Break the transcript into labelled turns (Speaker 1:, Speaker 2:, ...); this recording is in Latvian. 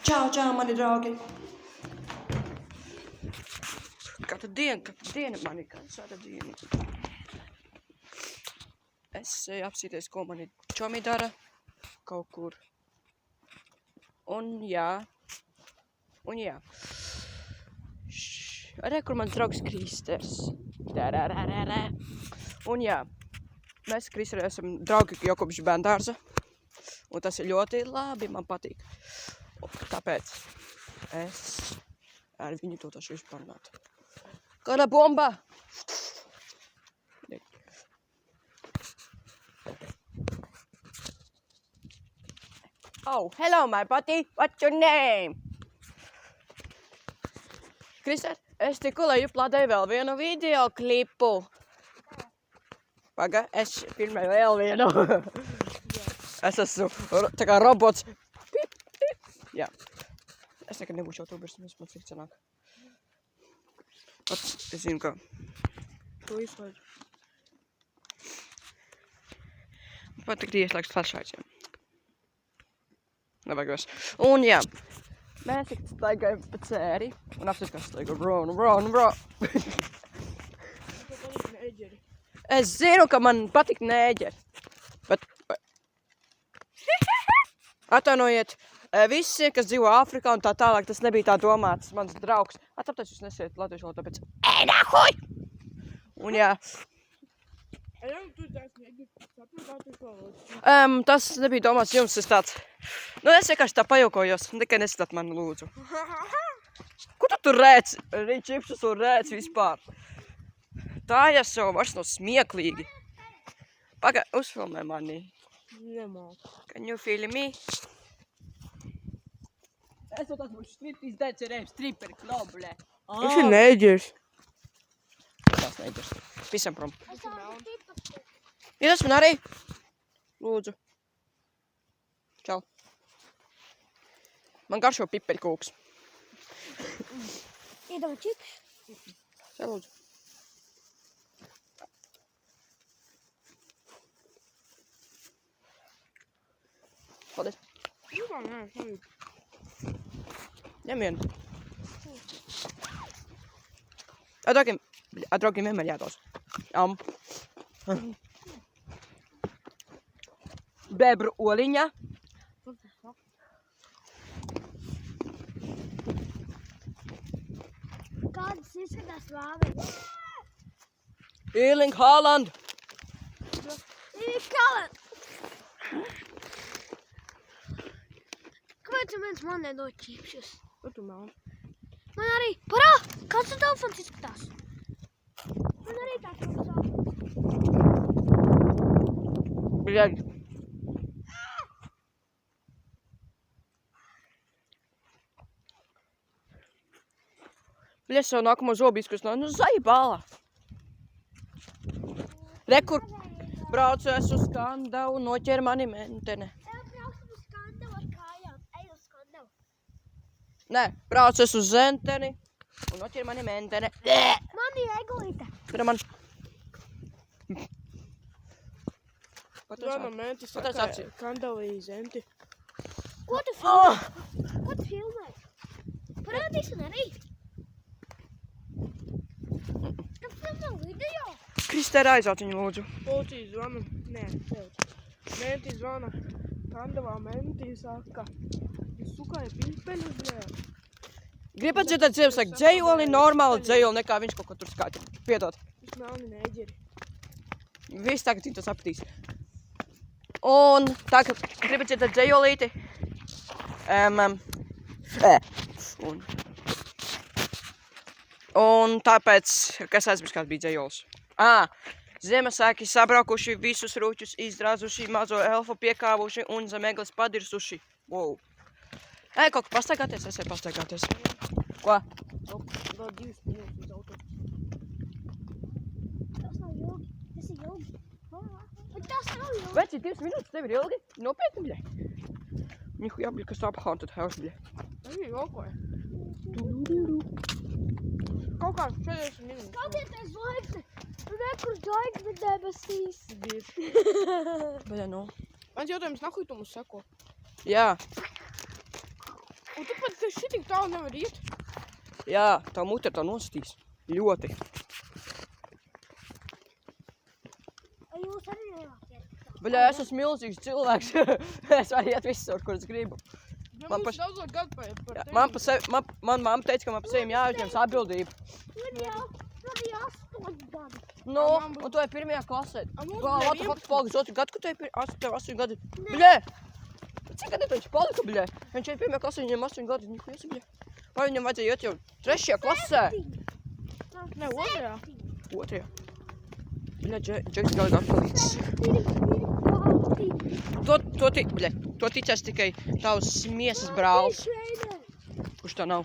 Speaker 1: Čau, mani draugi! Katru dienu man ir kāda diena. Es apsīties, ko mani čomi dara kaut kur. Un jā. Re, kur mans draugs Kristers. Un jā, mēs Kristers esam draugi jau kopš bērndārza. Un tas ir ļoti labi, man patīk. Tāpēc es ar viņu dodašu izparunāt. Kāda bomba? Oh, hello, my buddy. What's your name? Krister, es tikko lejuplādēju vēl vienu video klipu. Paga, es filmēju vēl vienu. Es esmu tā kā robots. Jā. Es nekad nebūšu youtubers, tas man slikti sanāk. Pats, es zinu, ka... To izslēdzu. Pat tik ieslēgst flashlights. Nevajag vairs. Un jā. Mēs tik staigājam pa cēri. Un apsaka staiga run. Es zinu, ka man patīk nēģeri. Bet... Atvainojiet, visi, kas dzīvo Āfrikā un tā tālāk, tas nebija tā domāts. Mans draugs. Tāpēc jūs nesiet latviešu valodu, tāpēc... Ej, nahuj! Un jā. Tas nebija domāts jums, es tāds... Nu, es vienkārši tā pajokojos. Tikai nesitāt mani, lūdzu. Ko tu tur rēc? Čipsus un rēc vispār. Tā jau vairs nav smieklīgi. Paga, uzfilmē mani. Can you feel me? Es to tāds būšu striptīs decerējums, striperi kloblē.
Speaker 2: Viņš ir nēģers.
Speaker 1: Tās nēģers. Visam prom. Iedās man arī. Lūdzu. Čau. Man garšo pipeļkūks.
Speaker 2: Iedod čips.
Speaker 1: Čau, lūdzu. Paldies. Ņem vienu. Ar draugiem vienmēr jādos. Bebru oliņa.
Speaker 2: Kādas izskatās vāveres?
Speaker 1: Erling Haaland.
Speaker 2: Erling Haaland. Kāpēc viens man nedod čipšus?
Speaker 1: Kur tu man?
Speaker 2: Man arī. Parā! Kāds tu telefons izskatās? Man arī tā telefons.
Speaker 1: Bļaļ. Bļaļ, savu nākamo zobīskus nav. Nu, zaibālā. Rekur. Braucu es uz Skandavu, noķer mani mentene. Nē, brauc es uz Zenteni un noķer mani mentene.
Speaker 2: Man ir eglīte.
Speaker 1: Kur man?
Speaker 3: Mana menti saka, Skandavija Zenti.
Speaker 2: Ko tu filmē? Ko tu filmē? Parādīsi man arī. Tu filmē video.
Speaker 1: Kristēra aizvāc viņu, lūdzu.
Speaker 3: Policija zvana. Nē, menti zvana. Skandavā menti saka. Sukāja pipeļus, blē.
Speaker 1: Gribat dzirdēt Ziemassvētku dzejoli, normāli dzejoli, nekā viņš kaut ko tur skaita. Piedod.
Speaker 3: Viņš melni nēģeri.
Speaker 1: Viss tagad viņu tas aptīs. Un tagad gribat dzirdēt dzejolīti. Un tāpēc, kas aizmirst, kāds bija dzejols? Ziemassvētki sabraukuši, visus rūķus izdrāzuši, mazo elfu piekāvuši un zem egles padirsuši. Wow. Ej, kaut kā pastaigāties, es pastaigāties. Ko?
Speaker 3: Vēl 2 minūtes uz autobusu.
Speaker 2: Tas nav ilgi. Tas ir ilgi. Bet tas nav ilgi.
Speaker 1: Veci, 2 minūtes tev ir ilgi? Nopietni, bļe. Nihujā, bļe, kas tā haunted house, bļe.
Speaker 3: Arī jokoja. Kaut kā 40 minūtes.
Speaker 2: Skatieties zvaigzne. Rekur zvaigzne debesīs.
Speaker 1: Bļe, nu.
Speaker 3: Mans jautājums, nahuj tu mums sako?
Speaker 1: Jā.
Speaker 3: Un tu pat šitik tālu nevar iet.
Speaker 1: Jā, tā mute tā nostīs. Ļoti.
Speaker 2: Jūs arī nevarat.
Speaker 1: Bļā, es esmu milzīgs cilvēks. Es varu iet visur, kur es gribu.
Speaker 3: Ja
Speaker 1: Man
Speaker 3: mums
Speaker 1: paš-
Speaker 3: daudzāk gadu paiet par
Speaker 1: Jā,
Speaker 3: tevi.
Speaker 1: man mamma teica, ka man pa sevim jāuzņems atbildība.
Speaker 2: Man jau 8 gadi.
Speaker 1: Nu,
Speaker 3: man būs-
Speaker 1: un tu ej pirmajā klasē.
Speaker 3: A, mums
Speaker 1: Kā,
Speaker 3: bija
Speaker 1: what the fuck,
Speaker 3: 11.
Speaker 1: paliks otru gadu, kad tu ej tev 8 gadi? Bļē! Cik gadi viņš palika, bļē? Viņš ej pirmajā klasē, viņam 8 gadi, niko esi, bļē. Vai viņam vajadzēja iet jau 3. klasē?
Speaker 3: Ne, otrajā.
Speaker 1: 2. Bļē, Džeks galīgi atpalīdz. To ticēs tikai tavs miesas brālis, kurš tā nav.